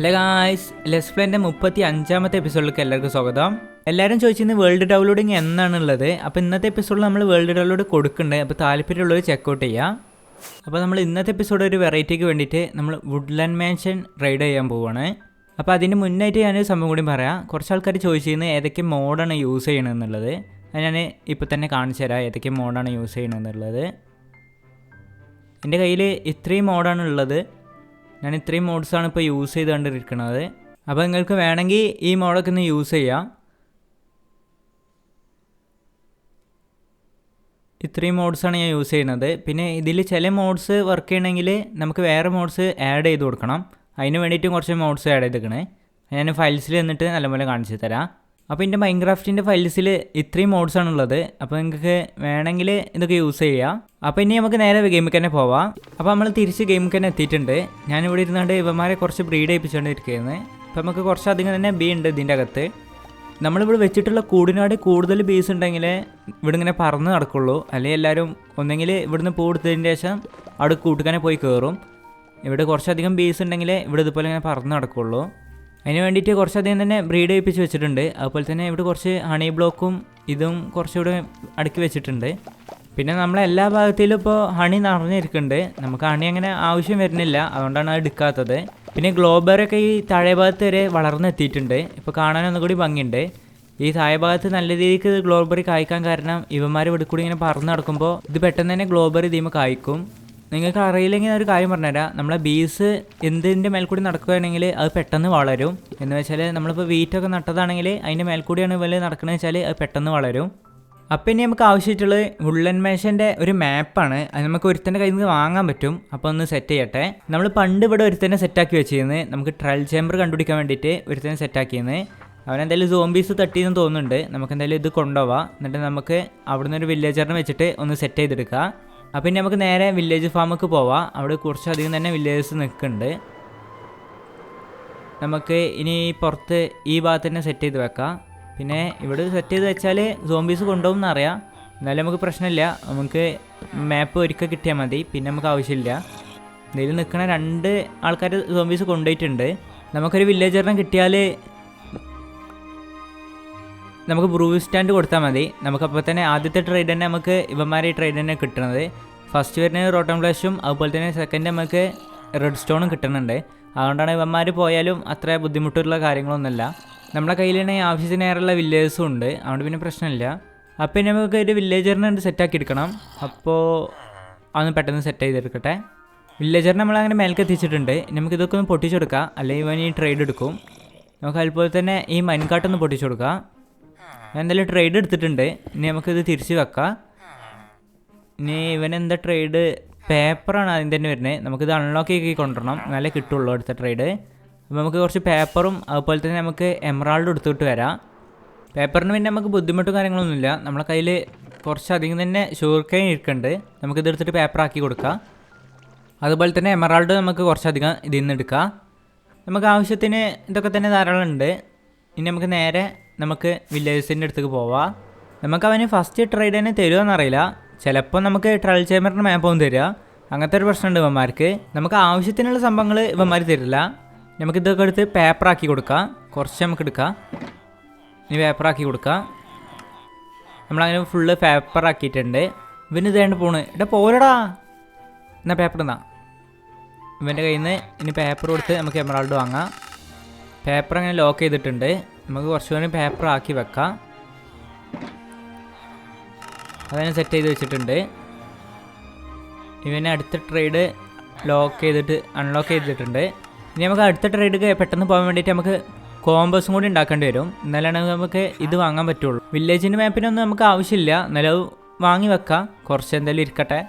Hello guys, let's പ്ലേൻ്റെ 35ാമത്തെ എപ്പിസോഡിലേക്ക് എല്ലാവർക്കും സ്വാഗതം. എല്ലാവരും ചോദിച്ചിരുന്നത് വേൾഡ് ഡൗൺലോഡിങ് എന്നാണുള്ളത്. അപ്പോൾ ഇന്നത്തെ എപ്പിസോഡിൽ നമ്മൾ വേൾഡ് ഡൗൺലോഡ് കൊടുക്കുന്നുണ്ട്. അപ്പോൾ താല്പര്യമുള്ളവർ ചെക്കൗട്ട് ചെയ്യാം. അപ്പോൾ നമ്മൾ ഇന്നത്തെ എപ്പിസോഡ് ഒരു വെറൈറ്റിക്ക് വേണ്ടിയിട്ട് നമ്മൾ വുഡ്ലാൻഡ് മാൻഷൻ റൈഡ് ചെയ്യാൻ പോവുകയാണ്. അപ്പോൾ അതിന് മുന്നായിട്ട് ഞാനൊരു സംഭവം കൂടി പറയാം. കുറച്ച് ആൾക്കാർ ചോദിച്ചിരുന്നത് ഏതൊക്കെ മോഡാണ് യൂസ് ചെയ്യണമെന്നുള്ളത്. അത് ഞാൻ ഇപ്പോൾ തന്നെ കാണിച്ചു തരാം ഏതൊക്കെ മോഡാണ് യൂസ് ചെയ്യണമെന്നുള്ളത്. എൻ്റെ കയ്യിൽ ഇത്രയും മോഡാണ് ഉള്ളത്. ഞാൻ ഇത്രയും മോഡ്സാണ് ഇപ്പോൾ യൂസ് ചെയ്തുകൊണ്ടിരിക്കുന്നത്. അപ്പോൾ നിങ്ങൾക്ക് വേണമെങ്കിൽ ഈ മോഡൊക്കെ ഒന്ന് യൂസ് ചെയ്യാം. ഇത്രയും മോഡ്സാണ് ഞാൻ യൂസ് ചെയ്യുന്നത്. പിന്നെ ഇതിൽ ചില മോഡ്സ് വർക്ക് ചെയ്യണമെങ്കിൽ നമുക്ക് വേറെ മോഡ്സ് ആഡ് ചെയ്ത് കൊടുക്കണം. അതിന് വേണ്ടിയിട്ടും കുറച്ച് മോഡ്സ് ആഡ് ചെയ്തിരിക്കണേ. ഞാൻ ഫയൽസിൽ വന്നിട്ട് നല്ലപോലെ കാണിച്ചു തരാം. അപ്പോൾ എൻ്റെ മൈൻക്രാഫ്റ്റിൻ്റെ ഫയൽസിൽ ഇത്രയും മോഡ്സാണുള്ളത്. അപ്പോൾ നിങ്ങൾക്ക് വേണമെങ്കിൽ ഇതൊക്കെ യൂസ് ചെയ്യാം. അപ്പോൾ ഇനി നമുക്ക് നേരെ ഗെയിമിൽ തന്നെ പോവാം. അപ്പോൾ നമ്മൾ തിരിച്ച് ഗെയിമിൽ തന്നെ എത്തിയിട്ടുണ്ട്. ഞാനിവിടെ ഇരുന്നുകൊണ്ട് ഇവന്മാരെ കുറച്ച് ബ്രീഡ് ചെയ്യിപ്പിച്ചുകൊണ്ടിരിക്കുന്നത്. അപ്പോൾ നമുക്ക് കുറച്ചധികം തന്നെ ബീ ഉണ്ട് ഇതിൻ്റെ അകത്ത്. നമ്മളിവിടെ വെച്ചിട്ടുള്ള കൂടിനാട് കൂടുതൽ ബീസ് ഉണ്ടെങ്കിൽ ഇവിടെ ഇങ്ങനെ പറന്ന് നടക്കുള്ളൂ. അല്ലെങ്കിൽ എല്ലാവരും ഒന്നെങ്കിൽ ഇവിടുന്ന് പൂ കൊടുത്തതിന് ശേഷം അവിടെ കൂട്ടുകാനെ പോയി കയറും. ഇവിടെ കുറച്ചധികം ബീസ് ഉണ്ടെങ്കിൽ ഇവിടെ ഇതുപോലെ ഇങ്ങനെ പറന്ന് നടക്കുള്ളൂ. അതിന് വേണ്ടിയിട്ട് കുറച്ചധികം തന്നെ ബ്രീഡ് ചെയ്യിപ്പിച്ച് വെച്ചിട്ടുണ്ട്. അതുപോലെ തന്നെ ഇവിടെ കുറച്ച് ഹണി ബ്ലോക്കും ഇതും കുറച്ചുകൂടെ അടുക്കി വെച്ചിട്ടുണ്ട്. പിന്നെ നമ്മളെല്ലാ ഭാഗത്തിലും ഇപ്പോൾ ഹണി നിറഞ്ഞിരിക്കുന്നുണ്ട്. നമുക്ക് ഹണി അങ്ങനെ ആവശ്യം വരുന്നില്ല, അതുകൊണ്ടാണ് അത് എടുക്കാത്തത്. പിന്നെ ഗ്ലോബറൊക്കെ ഈ താഴെ ഭാഗത്ത് വരെ വളർന്നെത്തിയിട്ടുണ്ട്. ഇപ്പോൾ കാണാനൊന്നുകൂടി ഭംഗിയുണ്ട്. ഈ താഴെ ഭാഗത്ത് നല്ല രീതിക്ക് ഗ്ലോബറി കായ്ക്കാൻ കാരണം ഇവന്മാർ ഇവിടെ കൂടി ഇങ്ങനെ പറന്ന് നടക്കുമ്പോൾ ഇത് പെട്ടെന്ന് തന്നെ ഗ്ലോബറി ഇതിമ കായ്ക്കും. നിങ്ങൾക്ക് അറിയില്ലെങ്കിൽ ഒരു കാര്യം പറഞ്ഞുതരാം. നമ്മളെ ബീസ് എന്തിൻ്റെ മേൽക്കൂടി നടക്കുകയാണെങ്കിൽ അത് പെട്ടെന്ന് വളരും. എന്ന് വെച്ചാൽ നമ്മളിപ്പോൾ വീറ്റൊക്കെ നട്ടതാണെങ്കിൽ അതിൻ്റെ മേൽക്കൂടിയാണ് ഇവർ നടക്കണമെന്ന് വെച്ചാൽ അത് പെട്ടെന്ന് വളരും. അപ്പോൾ ഇനി നമുക്ക് ആവശ്യമായിട്ടുള്ളത് വുഡ്ലാൻഡ് മാൻഷൻ്റെ ഒരു മാപ്പാണ്. അത് നമുക്ക് ഒരുത്തൻ്റെ കയ്യിൽ നിന്ന് വാങ്ങാൻ പറ്റും. അപ്പോൾ ഒന്ന് സെറ്റ് ചെയ്യട്ടെ. നമ്മൾ പണ്ട് ഇവിടെ ഒരുത്തന്നെ സെറ്റാക്കി വെച്ചിരുന്നത്. നമുക്ക് ട്രയൽ ചേമ്പർ കണ്ടുപിടിക്കാൻ വേണ്ടിയിട്ട് ഒരുത്തന്നെ സെറ്റാക്കിയിരുന്നത്. അവനെന്തായാലും സോംബീസ് തട്ടിയെന്ന് തോന്നുന്നുണ്ട്. നമുക്ക് എന്തായാലും ഇത് കൊണ്ടുപോവാം. എന്നിട്ട് നമുക്ക് അവിടുന്ന് ഒരു വില്ലേജറിനെ വെച്ചിട്ട് ഒന്ന് സെറ്റ് ചെയ്തെടുക്കാം. അപ്പം ഇനി നമുക്ക് നേരെ വില്ലേജ് ഫാമിലേക്ക് പോവാം. അവിടെ കുറച്ചധികം തന്നെ വില്ലേജസ് നിൽക്കുന്നുണ്ട്. നമുക്ക് ഇനി പുറത്ത് ഈ ഭാഗത്ത് തന്നെ സെറ്റ് ചെയ്ത് വെക്കാം. പിന്നെ ഇവിടെ സെറ്റ് ചെയ്ത് വെച്ചാൽ സോംബീസ് കൊണ്ടുപോകും എന്നറിയാം. എന്നാലും നമുക്ക് പ്രശ്നമില്ല. നമുക്ക് മാപ്പ് ഒരിക്കൽ കിട്ടിയാൽ മതി. പിന്നെ നമുക്ക് ആവശ്യമില്ല. ഇതിൽ നിൽക്കുന്ന 2 ആൾക്കാർ സോംബീസ് കൊണ്ടുപോയിട്ടുണ്ട്. നമുക്കൊരു വില്ലേജറിനെ കിട്ടിയാൽ നമുക്ക് ബ്രൂ സ്റ്റാൻഡ് കൊടുത്താൽ മതി. നമുക്കപ്പോൾ തന്നെ ആദ്യത്തെ ട്രേഡ് തന്നെ നമുക്ക് ഇവന്മാരെ ഈ ട്രേഡ് തന്നെ കിട്ടുന്നത്. ഫസ്റ്റ് വരുന്നത് റോട്ടൺ ഫ്ലാഷും അതുപോലെ തന്നെ സെക്കൻഡ് നമുക്ക് റെഡ് സ്റ്റോണും കിട്ടുന്നുണ്ട്. അതുകൊണ്ടാണ് ഇവന്മാർ പോയാലും അത്ര ബുദ്ധിമുട്ടുള്ള കാര്യങ്ങളൊന്നുമില്ല. നമ്മളെ കയ്യിലാണെങ്കിൽ ആവശ്യത്തിനേറെയുള്ള വില്ലേജസും ഉണ്ട്. അതുകൊണ്ട് പിന്നെ പ്രശ്നമില്ല. അപ്പോൾ ഇനി നമുക്ക് ഒരു വില്ലേജറിനെ സെറ്റാക്കി എടുക്കണം. അപ്പോൾ അതൊന്ന് പെട്ടെന്ന് സെറ്റ് ചെയ്തെടുക്കട്ടെ. വില്ലേജറിനെ നമ്മളങ്ങനെ മേലേക്ക് എത്തിച്ചിട്ടുണ്ട്. നമുക്കിതൊക്കെ ഒന്ന് പൊട്ടിച്ചു കൊടുക്കാം. അല്ലെങ്കിൽ ഇവൻ ഈ ട്രേഡ് എടുക്കും. നമുക്ക് അതുപോലെ തന്നെ ഈ മൈൻകാട്ടൊന്ന് പൊട്ടിച്ചു കൊടുക്കാം. ഞാൻ എന്തായാലും ട്രേഡ് എടുത്തിട്ടുണ്ട്. ഇനി നമുക്കിത് തിരിച്ച് വെക്കാം. ഇനി ഇവനെന്താ ട്രേഡ് പേപ്പറാണ് ആദ്യം തന്നെ വരുന്നത്. നമുക്കിത് അൺലോക്ക് ആക്കി കൊണ്ടുവരണം, എന്നാലേ കിട്ടുള്ളൂ അടുത്ത ട്രേഡ്. അപ്പോൾ നമുക്ക് കുറച്ച് പേപ്പറും അതുപോലെ തന്നെ നമുക്ക് എമറാൾഡ് എടുത്തിട്ട് വരാം. പേപ്പറിന് പിന്നെ നമുക്ക് ബുദ്ധിമുട്ടും കാര്യങ്ങളൊന്നുമില്ല. നമ്മളെ കയ്യിൽ കുറച്ചധികം തന്നെ ഷുഗർ കെയിൻ ഇരിക്കുന്നുണ്ട്. നമുക്കിത് എടുത്തിട്ട് പേപ്പറാക്കി കൊടുക്കാം. അതുപോലെ തന്നെ എമറാൾഡ് നമുക്ക് കുറച്ചധികം ഇതിൽ നിന്ന് എടുക്കാം. നമുക്ക് ആവശ്യത്തിന് ഇതൊക്കെ തന്നെ ധാരാളം ഉണ്ട്. ഇനി നമുക്ക് നേരെ വില്ലേജസിൻ്റെ അടുത്തേക്ക് പോവാം. നമുക്ക് അവന് ഫസ്റ്റ് ട്രേഡ് തന്നെ തരുമോയെന്നറിയില്ല. ചിലപ്പോൾ നമുക്ക് ട്രയൽ ചേമ്പറിൻ്റെ മാപ്പൊന്നും തരിക. അങ്ങനത്തെ ഒരു പ്രശ്നമുണ്ട് ഇവന്മാർക്ക്. നമുക്ക് ആവശ്യത്തിനുള്ള സംഭവങ്ങൾ ഇവന്മാർ തരില്ല. നമുക്കിതൊക്കെ എടുത്ത് പേപ്പറാക്കി കൊടുക്കാം. കുറച്ച് നമുക്ക് എടുക്കാം. ഇനി പേപ്പറാക്കി കൊടുക്കാം. നമ്മളങ്ങനെ ഫുള്ള് പേപ്പറാക്കിയിട്ടുണ്ട്. ഇവന് ഇതേണ്ട പോണ്. ഇവിടെ പോരടാ. എന്നാൽ പേപ്പർ എന്നാ ഇവൻ്റെ കയ്യിൽ നിന്ന് ഇനി പേപ്പർ കൊടുത്ത് നമുക്ക് എമറാൾഡ് വാങ്ങാം. പേപ്പർ അങ്ങനെ ലോക്ക് ചെയ്തിട്ടുണ്ട്. നമുക്ക് കുറച്ചുകൂടി പേപ്പർ ആക്കി വെക്കാം. അതങ്ങനെ സെറ്റ് ചെയ്ത് വെച്ചിട്ടുണ്ട്. ഇവനെ അടുത്ത ട്രേഡ് ലോക്ക് ചെയ്തിട്ട് അൺലോക്ക് ചെയ്തിട്ടുണ്ട്. ഇനി നമുക്ക് അടുത്ത ട്രേഡ് പെട്ടെന്ന് പോകാൻ വേണ്ടിയിട്ട് നമുക്ക് കോമ്പസും കൂടി ഉണ്ടാക്കേണ്ടി വരും. എന്നാലാണ് നമുക്ക് ഇത് വാങ്ങാൻ പറ്റുള്ളൂ. വില്ലേജിൻ്റെ മാപ്പിനൊന്നും നമുക്ക് ആവശ്യമില്ല. എന്നാലും വാങ്ങി വെക്കാം. കുറച്ച് എന്തായാലും ഇരിക്കട്ടെ.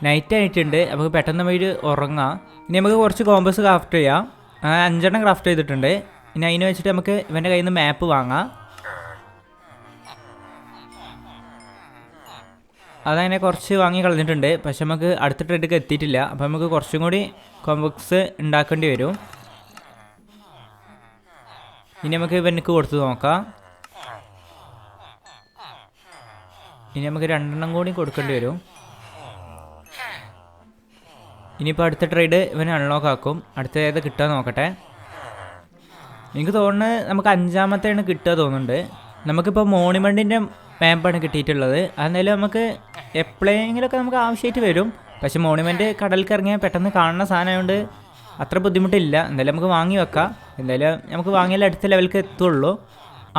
നൈറ്റ് ആയിട്ടുണ്ട്. നമുക്ക് പെട്ടെന്ന് പോയിട്ട് ഉറങ്ങാം. ഇനി നമുക്ക് കുറച്ച് കോമ്പസ് ക്രാഫ്റ്റ് ചെയ്യാം. 5 ക്രാഫ്റ്റ് ചെയ്തിട്ടുണ്ട്. ഇനി അതിന് വെച്ചിട്ട് നമുക്ക് ഇവൻ്റെ കയ്യിൽ നിന്ന് മാപ്പ് വാങ്ങാം. അതങ്ങനെ കുറച്ച് വാങ്ങി കളഞ്ഞിട്ടുണ്ട്. പക്ഷെ നമുക്ക് അടുത്ത ട്രേഡൊക്കെ എത്തിയിട്ടില്ല. അപ്പോൾ നമുക്ക് കുറച്ചും കൂടി കോമ്പക്സ് ഉണ്ടാക്കേണ്ടി വരും. ഇനി നമുക്ക് ഇവനക്ക് കൊടുത്ത് നോക്കാം. ഇനി നമുക്ക് 2 കൂടി കൊടുക്കേണ്ടി വരും. ഇനിയിപ്പോൾ അടുത്ത ട്രേഡ് ഇവനെ അൺലോക്ക് ആക്കും. അടുത്ത ഏത് കിട്ടാൻ നോക്കട്ടെ. എനിക്ക് തോന്നുന്നത് നമുക്ക് 5ാമത്തെയാണ് കിട്ടുക തോന്നുന്നുണ്ട്. നമുക്കിപ്പോൾ മോണിമെൻറ്റിൻ്റെ മാപ്പാണ് കിട്ടിയിട്ടുള്ളത്. അതെന്തായാലും നമുക്ക് എപ്പോഴെങ്കിലുമൊക്കെ നമുക്ക് ആവശ്യമായിട്ട് വരും. പക്ഷേ മോണിമെൻറ്റ് കടലിൽ ഇറങ്ങിയാൽ പെട്ടെന്ന് കാണുന്ന സാധനമായതുകൊണ്ട് അത്ര ബുദ്ധിമുട്ടില്ല. എന്തായാലും നമുക്ക് വാങ്ങി വെക്കാം. എന്തായാലും നമുക്ക് വാങ്ങിയാൽ അടുത്ത ലെവലിലേക്ക് എത്തുള്ളൂ.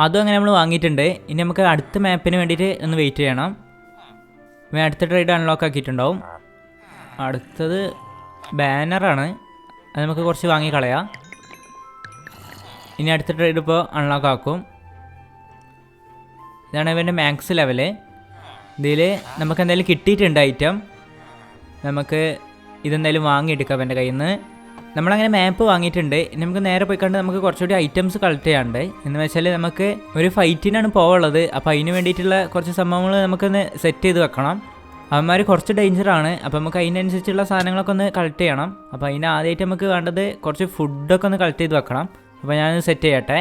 അതും അങ്ങനെ നമ്മൾ വാങ്ങിയിട്ടുണ്ട്. ഇനി നമുക്ക് അടുത്ത മാപ്പിന് വേണ്ടിയിട്ട് ഒന്ന് വെയിറ്റ് ചെയ്യണം. അടുത്ത ട്രേഡ് അൺലോക്ക് ആക്കിയിട്ടുണ്ടാവും. അടുത്തത് ബാനറാണ്. അത് നമുക്ക് കുറച്ച് വാങ്ങി കളയാം. ഇനി അടുത്ത ട്രേഡ് ഇപ്പോൾ അൺലോക്ക് ആക്കും. ഇതാണ് ഇവൻ്റെ മാക്സ് ലെവല്. ഇതിൽ നമുക്ക് എന്തായാലും കിട്ടിയിട്ടുണ്ട് ഐറ്റം. നമുക്ക് ഇതെന്തായാലും വാങ്ങിയെടുക്കാം അവൻ്റെ കയ്യിൽ നിന്ന്. നമ്മളങ്ങനെ മാപ്പ് വാങ്ങിയിട്ടുണ്ട്. ഇനി നമുക്ക് നേരെ പോയിക്കൊണ്ട് നമുക്ക് കുറച്ചുകൂടി ഐറ്റംസ് കളക്ട് ചെയ്യാണ്ട്. എന്ന് വെച്ചാൽ നമുക്ക് ഒരു ഫൈറ്റിനാണ് പോവുള്ളത്. അപ്പോൾ അതിന് വേണ്ടിയിട്ടുള്ള കുറച്ച് സംഭവങ്ങൾ നമുക്കൊന്ന് സെറ്റ് ചെയ്ത് വെക്കണം. അവന്മാർ കുറച്ച് ഡേഞ്ചറാണ്. അപ്പോൾ നമുക്ക് അതിനനുസരിച്ചുള്ള സാധനങ്ങളൊക്കെ ഒന്ന് കളക്ട് ചെയ്യണം. അപ്പോൾ അതിന് ആദ്യമായിട്ട് നമുക്ക് വേണ്ടത് കുറച്ച് ഫുഡൊക്കെ ഒന്ന് കളക്ട് ചെയ്ത് വെക്കണം. അപ്പോൾ ഞാനത് സെറ്റ് ചെയ്യട്ടെ.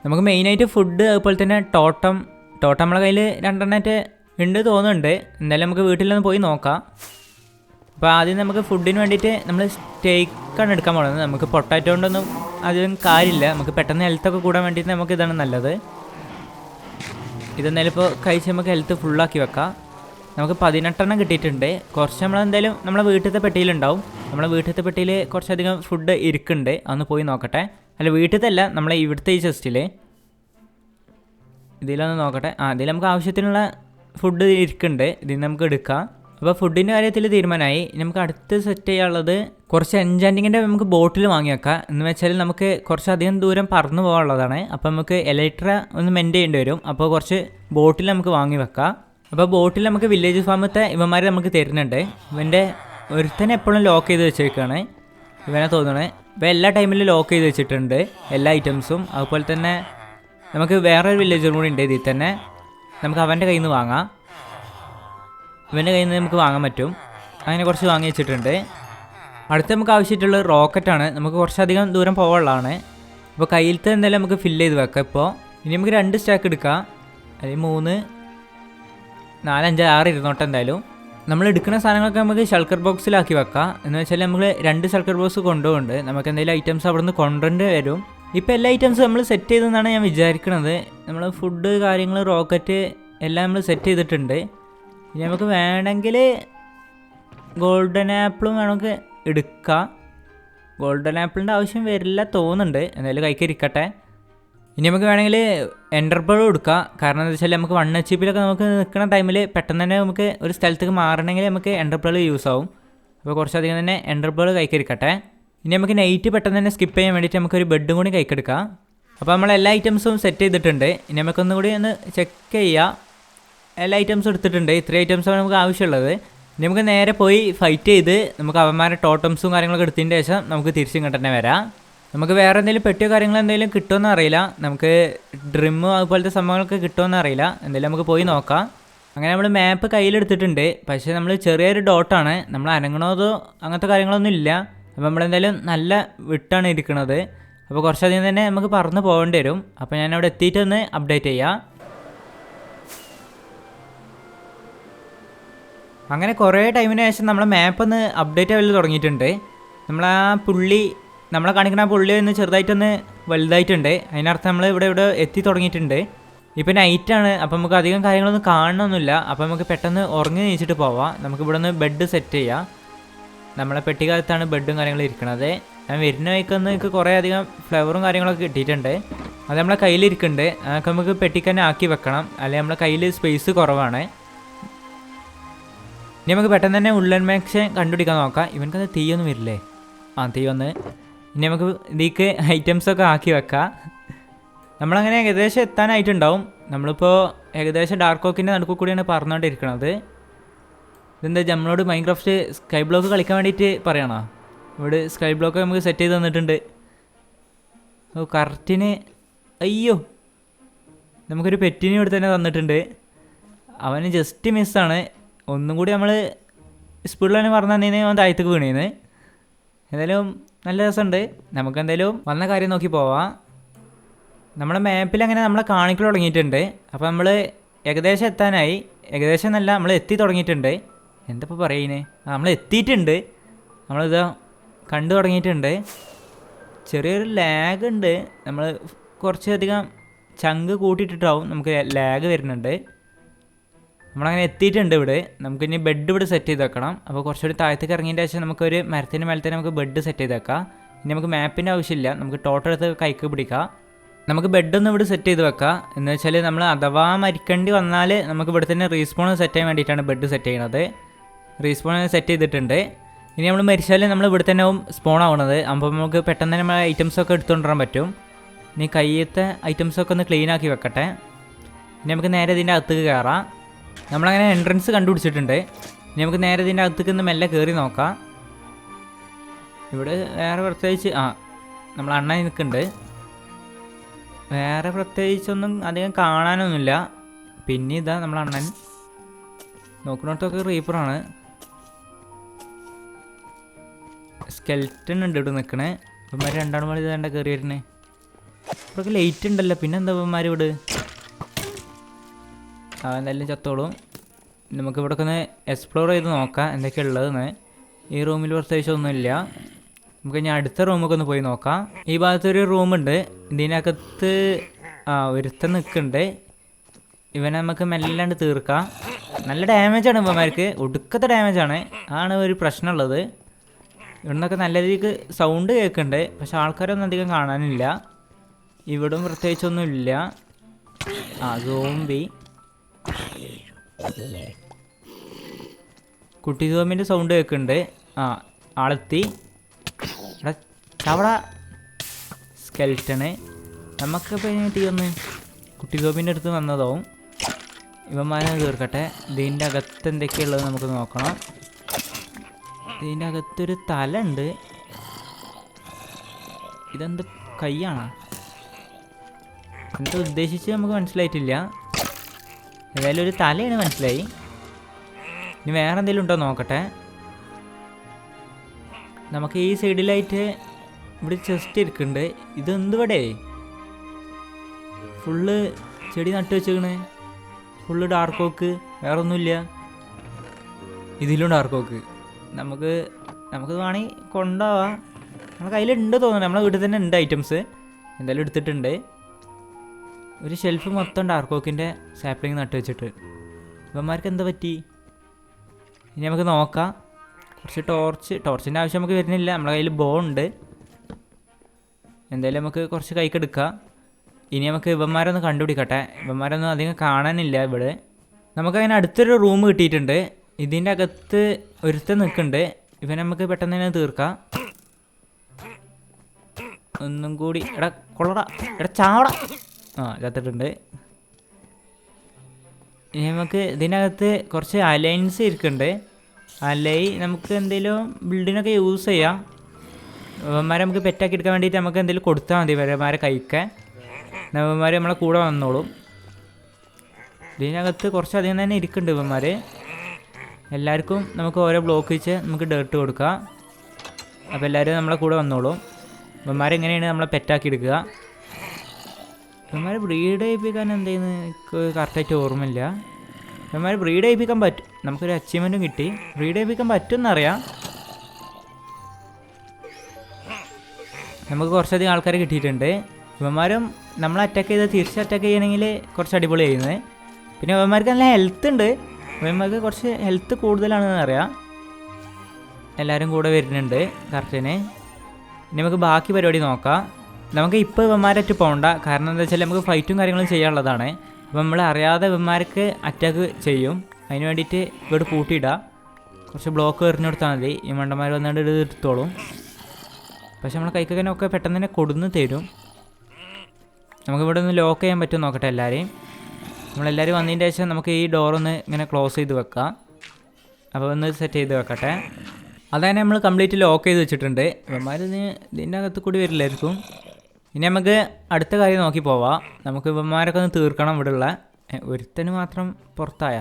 നമുക്ക് മെയിനായിട്ട് ഫുഡ്, അതുപോലെ തന്നെ ടോട്ടം നമ്മളെ കയ്യിൽ 2 ഉണ്ട് തോന്നുന്നുണ്ട്. എന്തായാലും നമുക്ക് വീട്ടിലൊന്ന് പോയി നോക്കാം. അപ്പോൾ ആദ്യം നമുക്ക് ഫുഡിന് വേണ്ടിയിട്ട് നമ്മൾ സ്റ്റേക്കാണ് എടുക്കാൻ പോകുന്നത്. നമുക്ക് പൊട്ടാറ്റോ കൊണ്ടൊന്നും അധികം കാര്യമില്ല. നമുക്ക് പെട്ടെന്ന് ഹെൽത്തൊക്കെ കൂടാൻ വേണ്ടിയിട്ട് നമുക്ക് ഇതാണ് നല്ലത്. ഇതെന്തായാലും ഇപ്പോൾ കഴിച്ച് നമുക്ക് ഹെൽത്ത് ഫുള്ളാക്കി വെക്കാം. നമുക്ക് 18 കിട്ടിയിട്ടുണ്ട്. കുറച്ച് നമ്മളെന്തായാലും നമ്മളെ വീട്ടിലത്തെ പെട്ടിയിലുണ്ടാവും. നമ്മളെ വീട്ടിലത്തെ പെട്ടിയിൽ കുറച്ചധികം ഫുഡ് ഇരിക്കുന്നുണ്ട്. അതൊന്ന് പോയി നോക്കട്ടെ. അല്ല, വീട്ടിലത്തെ അല്ല, നമ്മളെ ഇവിടുത്തെ ഈ ചെസ്റ്റിൽ ഇതിലൊന്ന് നോക്കട്ടെ. ഇതിൽ നമുക്ക് ആവശ്യത്തിനുള്ള ഫുഡ് ഇരിക്കുന്നുണ്ട്. ഇതിൽ നമുക്ക് എടുക്കാം. അപ്പോൾ ഫുഡിൻ്റെ കാര്യത്തിൽ തീരുമാനമായി. നമുക്ക് അടുത്ത് സെറ്റ് ചെയ്യാനുള്ളത് കുറച്ച് എൻചാൻറ്റിങ്ങിൻ്റെ നമുക്ക് ബോട്ടിൽ വാങ്ങി വെക്കാം. എന്ന് വെച്ചാൽ നമുക്ക് കുറച്ചധികം ദൂരം പറന്നു പോകാനുള്ളതാണ്. അപ്പോൾ നമുക്ക് എലക്ട്ര ഒന്ന് മെൻറ്റ് ചെയ്യേണ്ടി വരും. അപ്പോൾ കുറച്ച് ബോട്ടിൽ നമുക്ക് വാങ്ങി വെക്കാം. അപ്പോൾ ബോട്ടിൽ നമുക്ക് വില്ലേജ് ഫാമത്തെ ഇവന്മാർ നമുക്ക് തരുന്നുണ്ട്. ഇവൻ്റെ ഒരുത്തനെ എപ്പോഴും ലോക്ക് ചെയ്ത് വെച്ചേക്കാണ് ഇവനെ തോന്നണേ. ഇപ്പോൾ എല്ലാ ടൈമിലും ലോക്ക് ചെയ്ത് വെച്ചിട്ടുണ്ട് എല്ലാ ഐറ്റംസും. അതുപോലെ തന്നെ നമുക്ക് വേറൊരു വില്ലേജറും കൂടി ഉണ്ട്. ഇതിൽ തന്നെ നമുക്ക് അവൻ്റെ കയ്യിൽ നിന്ന് വാങ്ങാം. ഇവൻ്റെ കയ്യിൽ നിന്ന് നമുക്ക് വാങ്ങാൻ പറ്റും. അങ്ങനെ കുറച്ച് വാങ്ങി വെച്ചിട്ടുണ്ട്. അടുത്ത് നമുക്ക് ആവശ്യമായിട്ടുള്ളത് റോക്കറ്റാണ്. നമുക്ക് കുറച്ചധികം ദൂരം പോകാനുള്ളതാണ്. അപ്പോൾ കയ്യിലത്തെ എന്തായാലും നമുക്ക് ഫില്ല് ചെയ്ത് വെക്കാം. ഇപ്പോൾ ഇനി നമുക്ക് 2 സ്റ്റാക്ക് എടുക്കാം. അല്ലെങ്കിൽ 3, 4, 5, 6 ഇരുന്നോട്ടെ. എന്തായാലും നമ്മൾ എടുക്കുന്ന സാധനങ്ങളൊക്കെ നമുക്ക് ഷൾക്കർ ബോക്സിലാക്കി വെക്കാം. എന്ന് വെച്ചാൽ നമ്മൾ 2 ഷൾക്കർ ബോക്സ് കൊണ്ടുപോകുന്നുണ്ട്. നമുക്ക് എന്തെങ്കിലും ഐറ്റംസ് അവിടെ നിന്ന് കൊണ്ടുവരേണ്ടി വരും. ഇപ്പോൾ എല്ലാ ഐറ്റംസും നമ്മൾ സെറ്റ് ചെയ്തെന്നാണ് ഞാൻ വിചാരിക്കുന്നത്. നമ്മൾ ഫുഡ്, കാര്യങ്ങൾ, റോക്കറ്റ് എല്ലാം നമ്മൾ സെറ്റ് ചെയ്തിട്ടുണ്ട്. ഇനി നമുക്ക് വേണമെങ്കിൽ ഗോൾഡൻ ആപ്പിളും വേണമെങ്കിൽ എടുക്കാം. ഗോൾഡൻ ആപ്പിളിൻ്റെ ആവശ്യം വരില്ല തോന്നുന്നുണ്ട്. എന്തായാലും കൈക്കരിക്കട്ടെ. ഇനി നമുക്ക് വേണമെങ്കിൽ എൻ്റർപേളും എടുക്കാം. കാരണം എന്താ വെച്ചാൽ നമുക്ക് 1 HP നമുക്ക് നിൽക്കുന്ന ടൈമിൽ പെട്ടെന്ന് തന്നെ നമുക്ക് ഒരു സ്ഥലത്തേക്ക് മാറണമെങ്കിൽ നമുക്ക് എൻ്റർപേൾ യൂസ് ആവും. അപ്പോൾ കുറച്ചധികം തന്നെ എൻ്റർപേൾ കൈക്കരിക്കട്ടെ. ഇനി നമുക്ക് നൈറ്റ് പെട്ടെന്ന് തന്നെ സ്കിപ്പ് ചെയ്യാൻ വേണ്ടിയിട്ട് നമുക്കൊരു ബെഡും കൂടി കൈക്കെടുക്കാം. അപ്പോൾ നമ്മൾ എല്ലാ ഐറ്റംസും സെറ്റ് ചെയ്തിട്ടുണ്ട്. ഇനി നമുക്കൊന്നും കൂടി ഒന്ന് ചെക്ക് ചെയ്യാം. എല്ലാ ഐറ്റംസും എടുത്തിട്ടുണ്ട്. ഇത്രയും ഐറ്റംസാണ് നമുക്ക് ആവശ്യമുള്ളത്. ഇനി നമുക്ക് നേരെ പോയി ഫൈറ്റ് ചെയ്ത് നമുക്ക് അവന്മാരുടെ ടോട്ടംസും കാര്യങ്ങളൊക്കെ എടുത്തതിന് ശേഷം നമുക്ക് തിരിച്ചിങ്ങോട്ട് തന്നെ വരാം. നമുക്ക് വേറെ എന്തെങ്കിലും പെട്ടിയോ കാര്യങ്ങളോ എന്തെങ്കിലും കിട്ടുമെന്ന് അറിയില്ല. നമുക്ക് ഡ്രിമ്മോ അതുപോലത്തെ സംഭവങ്ങളൊക്കെ കിട്ടുമെന്ന് അറിയില്ല. എന്തായാലും നമുക്ക് പോയി നോക്കാം. അങ്ങനെ നമ്മൾ മാപ്പ് കയ്യിലെടുത്തിട്ടുണ്ട്. പക്ഷേ നമ്മൾ ചെറിയൊരു ഡോട്ടാണ്. നമ്മൾ അനങ്ങണതോ അങ്ങനത്തെ കാര്യങ്ങളൊന്നും ഇല്ല. അപ്പോൾ നമ്മളെന്തായാലും നല്ല വിട്ടാണ് ഇരിക്കുന്നത്. അപ്പോൾ കുറച്ചധികം തന്നെ നമുക്ക് പറന്ന് പോകേണ്ടി വരും. അപ്പോൾ ഞാനവിടെ എത്തിയിട്ടൊന്ന് അപ്ഡേറ്റ് ചെയ്യാം. അങ്ങനെ കുറേ ടൈമിന് ശേഷം നമ്മളെ മാപ്പ് ഒന്ന് അപ്ഡേറ്റ് ആവല് തുടങ്ങിയിട്ടുണ്ട്. നമ്മളാ പുള്ളി നമ്മളെ കാണിക്കുന്ന ആ പുള്ളി ഒന്ന് ചെറുതായിട്ടൊന്ന് വലുതായിട്ടുണ്ട്. അതിനർത്ഥം നമ്മൾ ഇവിടെ എത്തി തുടങ്ങിയിട്ടുണ്ട്. ഇപ്പം നൈറ്റാണ്. അപ്പോൾ നമുക്ക് അധികം കാര്യങ്ങളൊന്നും കാണണമെന്നില്ല. അപ്പോൾ നമുക്ക് പെട്ടെന്ന് ഉറങ്ങി നീച്ചിട്ട് പോവാം. നമുക്ക് ഇവിടെ നിന്ന് ബെഡ് സെറ്റ് ചെയ്യാം. നമ്മളെ പെട്ടിക്കകത്താണ് ബെഡും കാര്യങ്ങളും ഇരിക്കുന്നത്. ഞാൻ വരുന്ന വഴിക്കൊന്ന് എനിക്ക് കുറേ അധികം ഫ്ലവറും കാര്യങ്ങളൊക്കെ കിട്ടിയിട്ടുണ്ട്. അത് നമ്മളെ കയ്യിലിരിക്കുന്നുണ്ട്. അതൊക്കെ നമുക്ക് പെട്ടിക്ക് തന്നെ ആക്കി വെക്കണം. അല്ലെങ്കിൽ നമ്മളെ കയ്യിൽ സ്പേസ് കുറവാണ്. ഇനി നമുക്ക് പെട്ടെന്ന് തന്നെ ഉള്ളൻ മാക്സ് കണ്ടുപിടിക്കാൻ നോക്കാം. ഇവനക്കത് തീയൊന്നും വരില്ലേ? തീ വന്ന്. ഇനി നമുക്ക് ഇതിലേക്ക് ഐറ്റംസൊക്കെ ആക്കി വെക്കാം. നമ്മളങ്ങനെ ഏകദേശം എത്താനായിട്ടുണ്ടാവും. നമ്മളിപ്പോൾ ഏകദേശം ഡാർക്ക് ഓക്കിൻ്റെ നടുക്ക് കൂടിയാണ് പറഞ്ഞുകൊണ്ടിരിക്കുന്നത്. ഇതെന്താ നമ്മളോട് മൈൻക്രാഫ്റ്റ് സ്കൈ ബ്ലോക്ക് കളിക്കാൻ വേണ്ടിയിട്ട് പറയണോ? ഇവിടെ സ്കൈ ബ്ലോക്ക് നമുക്ക് സെറ്റ് ചെയ്ത് തന്നിട്ടുണ്ട്. കറക്റ്റിന് അയ്യോ നമുക്കൊരു പെറ്റിനെ ഇവിടെ തന്നെ തന്നിട്ടുണ്ട്. അവന് ജസ്റ്റ് മിസ്സാണ്. ഒന്നും കൂടി നമ്മൾ സ്പീഡിൽ തന്നെ പറഞ്ഞു തന്നേന് അവൻ താഴത്തേക്ക് വീണേന്ന്. എന്തായാലും നല്ല രസമുണ്ട്. നമുക്കെന്തായാലും വന്ന കാര്യം നോക്കി പോവാം. നമ്മുടെ മാപ്പിൽ അങ്ങനെ നമ്മളെ കാണിക്കൽ തുടങ്ങിയിട്ടുണ്ട്. അപ്പോൾ നമ്മൾ ഏകദേശം എത്താനായി. ഏകദേശം എന്നല്ല, നമ്മൾ എത്തി തുടങ്ങിയിട്ടുണ്ട്. എന്തപ്പോൾ പറയുന്നേ? നമ്മൾ എത്തിയിട്ടുണ്ട്. നമ്മളിതാ കണ്ടു തുടങ്ങിയിട്ടുണ്ട്. ചെറിയൊരു ലാഗ് ഉണ്ട്. നമ്മൾ കുറച്ചധികം ചങ്ക് കൂട്ടിയിട്ടിട്ടാവും നമുക്ക് ലാഗ് വരുന്നുണ്ട്. നമ്മളങ്ങനെ എത്തിയിട്ടുണ്ട് ഇവിടെ. നമുക്കിനി ബെഡ് ഇവിടെ സെറ്റ് ചെയ്ത് വെക്കണം. അപ്പോൾ കുറച്ചുകൂടി താഴത്തേക്ക് ഇറങ്ങിയതിൻ്റെ ശേഷം നമുക്കൊരു മരത്തിൻ്റെ മേലെ തന്നെ നമുക്ക് ബെഡ് സെറ്റ് ചെയ്ത് വെക്കാം. ഇനി നമുക്ക് മാപ്പിൻ്റെ ആവശ്യമില്ല, നമുക്ക് ടോട്ടൽ എടുത്ത് കൈക്ക് പിടിക്കാം. നമുക്ക് ബെഡൊന്നും ഇവിടെ സെറ്റ് ചെയ്ത് വെക്കാം. എന്ന് വെച്ചാൽ നമ്മൾ അഥവാ മരിക്കേണ്ടി വന്നാൽ നമുക്ക് ഇവിടെ തന്നെ റീസ്പോൺ സെറ്റ് ചെയ്യാൻ വേണ്ടിയിട്ടാണ് ബെഡ് സെറ്റ് ചെയ്യണത്. റീസ്പോൺ സെറ്റ് ചെയ്തിട്ടുണ്ട്. ഇനി നമ്മൾ മരിച്ചാൽ നമ്മൾ ഇവിടെ തന്നെ ആവും സ്പോൺ ആവുന്നത്. അപ്പോൾ നമുക്ക് പെട്ടെന്ന് തന്നെ നമ്മളെ ഐറ്റംസൊക്കെ എടുത്തുകൊണ്ടുവരാൻ പറ്റും. ഇനി കയ്യത്തെ ഐറ്റംസൊക്കെ ഒന്ന് ക്ലീൻ ആക്കി വെക്കട്ടെ. ഇനി നമുക്ക് നേരെ ഇതിൻ്റെ അകത്തേക്ക് കയറാം. നമ്മളങ്ങനെ എൻട്രൻസ് കണ്ടുപിടിച്ചിട്ടുണ്ട്. ഇനി നമുക്ക് നേരെ ഇതിൻ്റെ അകത്തേക്ക് ഒന്ന് മെല്ലെ കയറി നോക്കാം. ഇവിടെ വേറെ പ്രത്യേകിച്ച് നമ്മൾ അണ്ണൻ നിൽക്കുന്നുണ്ട്. വേറെ പ്രത്യേകിച്ചൊന്നും അധികം കാണാനൊന്നുമില്ല. പിന്നെ ഇതാ നമ്മളെ അണ്ണൻ നോക്കുന്നിടത്തൊക്കെ റീപ്പറാണ്. സ്കെൽറ്റൻ ഉണ്ട് ഇവിടെ നിൽക്കണേ. ഇവന്മാർ രണ്ടാളും മണി ഇതാണ്ട കയറി വരുന്നേ. ഇവിടെയൊക്കെ ലേറ്റ് ഉണ്ടല്ലോ. പിന്നെന്താ ഇവന്മാർ ഇവിടെ എന്തായാലും ചത്തോളും. നമുക്ക് ഇവിടെ ഒന്ന് എക്സ്പ്ലോർ ചെയ്ത് നോക്കാം എന്തൊക്കെയാണ് ഉള്ളതെന്ന്. ഈ റൂമിൽ പ്രത്യേകിച്ചൊന്നുമില്ല. നമുക്ക് ഇനി അടുത്ത റൂമൊക്കെ ഒന്ന് പോയി നോക്കാം. ഈ ഭാഗത്തൊരു റൂമുണ്ട്. ഇതിനകത്ത് ഒരുത്തൻ നിൽക്കുന്നുണ്ട്. ഇവനെ നമുക്ക് മെല്ലാണ്ട് തീർക്കാം. നല്ല ഡാമേജാണ് ഇവന്മാർക്ക്, ഒടുക്കത്തെ ഡാമേജാണ്. ആണ് ഒരു പ്രശ്നമുള്ളത്. ഇവിടുന്നൊക്കെ നല്ല രീതിക്ക് സൗണ്ട് കേൾക്കുന്നുണ്ട്. പക്ഷെ ആൾക്കാരൊന്നും അധികം കാണാനില്ല. ഇവിടും പ്രത്യേകിച്ചൊന്നുമില്ല. സോംബി കുട്ടി സോമ്പിൻ്റെ സൗണ്ട് കേൾക്കുന്നുണ്ട്. ആളെത്തി. എടാ ചവട സ്കെൽറ്റണ്. നമുക്കിപ്പോൾ തീർന്ന് കുട്ടി സോമ്പിൻ്റെ അടുത്ത് വന്നതാവും. ഇവന്മാരെ തീർക്കട്ടെ. ഇതിൻ്റെ അകത്ത് എന്തൊക്കെയുള്ളത് നമുക്ക് നോക്കണം. ഇതിൻ്റെ അകത്തൊരു തല ഉണ്ട്. ഇതെന്ത് കൈയാണോ? എന്താ ഉദ്ദേശിച്ച് നമുക്ക് മനസ്സിലായിട്ടില്ല. ഏതായാലും ഒരു തലയാണ് മനസ്സിലായി. ഇനി വേറെ എന്തെങ്കിലും ഉണ്ടോ നോക്കട്ടെ. നമുക്ക് ഈ സൈഡിലായിട്ട് ഇവിടെ ചെസ്റ്റ് ഇരിക്കുന്നുണ്ട്. ഇതെന്തുവിടെ ഫുള്ള് ചെടി നട്ട് വെച്ചേക്കണ്. ഫുള്ള് ഡാർക്ക് ഓക്ക്, വേറെ ഒന്നുമില്ല. ഇതിലും ഡാർക്ക് ഓക്ക്. നമുക്ക് വേണമെങ്കിൽ കൊണ്ടുപോവാം. നമ്മുടെ കയ്യിലുണ്ട് തോന്നുന്നു. നമ്മളെ വീട്ടിൽ തന്നെ ഉണ്ട് ഐറ്റംസ്. എന്തായാലും എടുത്തിട്ടുണ്ട്. ഒരു ഷെൽഫ് മൊത്തം ഡാർക്ക് ഓക്കിൻ്റെ സാപ്ലിങ് നട്ട് വെച്ചിട്ട്. ഇവന്മാർക്ക് എന്താ പറ്റി? ഇനി നമുക്ക് നോക്കാം. കുറച്ച് ടോർച്ചിൻ്റെ ആവശ്യം നമുക്ക് വരുന്നില്ല. നമ്മുടെ കയ്യിൽ ബോ ഉണ്ട്. എന്തായാലും നമുക്ക് കുറച്ച് കൈക്കെടുക്കാം. ഇനി നമുക്ക് ഇവന്മാരൊന്ന് കണ്ടുപിടിക്കട്ടെ. ഇവന്മാരൊന്നും അധികം കാണാനില്ല ഇവിടെ. നമുക്കങ്ങനെ അടുത്തൊരു റൂം കിട്ടിയിട്ടുണ്ട്. ഇതിൻ്റെ അകത്ത് ഒരുത്തൻ നിൽക്കുന്നുണ്ട്. ഇവൻ നമുക്ക് പെട്ടെന്ന് തന്നെ തീർക്കാം. ഒന്നും കൂടി. എടാ കൊള്ളടാ, എടാ ചാവടാ. ചത്തിട്ടുണ്ട്. ഇനി നമുക്ക് ഇതിനകത്ത് കുറച്ച് അലൈൻസ് ഇരിക്കുന്നുണ്ട്. അലൈ നമുക്ക് എന്തെങ്കിലും ബിൽഡിനൊക്കെ യൂസ് ചെയ്യാം. ഇവന്മാരെ നമുക്ക് പെറ്റാക്കി എടുക്കാൻ വേണ്ടിയിട്ട് നമുക്ക് എന്തെങ്കിലും കൊടുത്താൽ മതി. ഇവന്മാരെ കഴിക്കാൻ ഇവന്മാർ നമ്മളെ കൂടെ വന്നോളും. ഇതിനകത്ത് കുറച്ചധികം തന്നെ ഇരിക്കുന്നുണ്ട് ഇവന്മാർ. എല്ലാവർക്കും നമുക്ക് ഓരോ ബ്ലോക്ക് വെച്ച് നമുക്ക് ഡേർട്ട് കൊടുക്കാം. അപ്പോൾ എല്ലാവരും നമ്മളെ കൂടെ വന്നോളും. ഇവന്മാരെങ്ങനെയാണ് നമ്മളെ പെറ്റാക്കി എടുക്കുക. ഇവന്മാരെ ബ്രീഡ് ചെയ്യിപ്പിക്കാൻ എന്തെയ്യുന്നു എനിക്ക് കറക്റ്റായിട്ട് ഓർമ്മയില്ല. ഇവന്മാരെ ബ്രീഡ് ചെയ്യിപ്പിക്കാൻ പറ്റും. നമുക്കൊരു അച്ചീവ്മെൻറ്റും കിട്ടി. ബ്രീഡ് ചെയ്യിപ്പിക്കാൻ പറ്റുമെന്നറിയാം. നമുക്ക് കുറച്ചധികം ആൾക്കാരെ കിട്ടിയിട്ടുണ്ട്. ഇവന്മാരും നമ്മളെ അറ്റാക്ക് ചെയ്ത് തിരിച്ച് അറ്റാക്ക് ചെയ്യണമെങ്കിൽ കുറച്ച് അടിപൊളി ചെയ്യുന്നത്. പിന്നെ ഇവന്മാർക്ക് നല്ല ഹെൽത്ത് ഉണ്ട്. ഇവന്മാർക്ക് കുറച്ച് ഹെൽത്ത് കൂടുതലാണെന്ന് അറിയാം. എല്ലാവരും കൂടെ വരുന്നുണ്ട് കറക്റ്റിന്. ഇനി നമുക്ക് ബാക്കി പരിപാടി നോക്കാം. നമുക്ക് ഇപ്പോൾ ഇവന്മാരായിട്ട് പോകണ്ട. കാരണം എന്താ വെച്ചാൽ നമുക്ക് ഫൈറ്റും കാര്യങ്ങളും ചെയ്യാനുള്ളതാണ്. അപ്പോൾ നമ്മൾ അറിയാതെ ഇവന്മാർക്ക് അറ്റാക്ക് ചെയ്യും. അതിന് വേണ്ടിയിട്ട് ഇവിടെ പൂട്ടിയിടുക. കുറച്ച് ബ്ലോക്ക് എറിഞ്ഞു കൊടുത്താൽ മതി. ഈ മണ്ടന്മാർ വന്നുകൊണ്ട് ഇത് എടുത്തോളും. പക്ഷെ നമ്മൾ കൈക്കൊക്കെ പെട്ടെന്ന് തന്നെ കൊടുന്ന് തരും. നമുക്കിവിടെ ഒന്ന് ലോക്ക് ചെയ്യാൻ പറ്റുമോ നോക്കട്ടെ എല്ലാവരെയും. നമ്മളെല്ലാവരും വന്നതിൻ്റെ ശേഷം നമുക്ക് ഈ ഡോറൊന്ന് ഇങ്ങനെ ക്ലോസ് ചെയ്ത് വെക്കാം. അപ്പോൾ ഒന്ന് സെറ്റ് ചെയ്ത് വെക്കട്ടെ. അതാണ് നമ്മൾ കംപ്ലീറ്റ് ലോക്ക് ചെയ്ത് വെച്ചിട്ടുണ്ട്. ഇവന്മാർ ഇതിൻ്റെ അകത്ത് കൂടി വരില്ലായിരിക്കും. ഇനി നമുക്ക് അടുത്ത കാര്യം നോക്കി പോവാം. നമുക്ക് ഇവന്മാരൊക്കെ ഒന്ന് തീർക്കണം. ഇവിടെയുള്ള ഒരുത്തന് മാത്രം പുറത്തായ.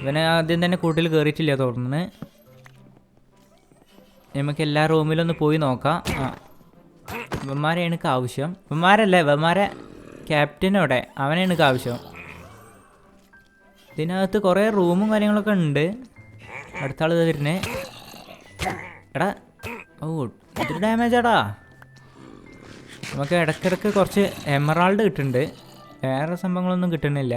ഇവന് ആദ്യം തന്നെ കൂട്ടിൽ കയറിയിട്ടില്ല തോന്നുന്നു. നമുക്ക് എല്ലാ റൂമിലൊന്ന് പോയി നോക്കാം. ഇവന്മാരെ എനിക്ക് ആവശ്യം. ഇവന്മാരല്ല, ഇവന്മാരെ ക്യാപ്റ്റനോടെ അവനെ എനിക്ക് ആവശ്യം. ഇതിനകത്ത് കുറേ റൂമും കാര്യങ്ങളൊക്കെ ഉണ്ട്. അടുത്ത ആൾ തരുന്നേ. എടാ ഇതൊരു ഡാമേജാടാ. നമുക്ക് ഇടയ്ക്കിടയ്ക്ക് കുറച്ച് എമറാൾഡ് കിട്ടുന്നുണ്ട്, വേറെ സംഭവങ്ങളൊന്നും കിട്ടുന്നില്ല.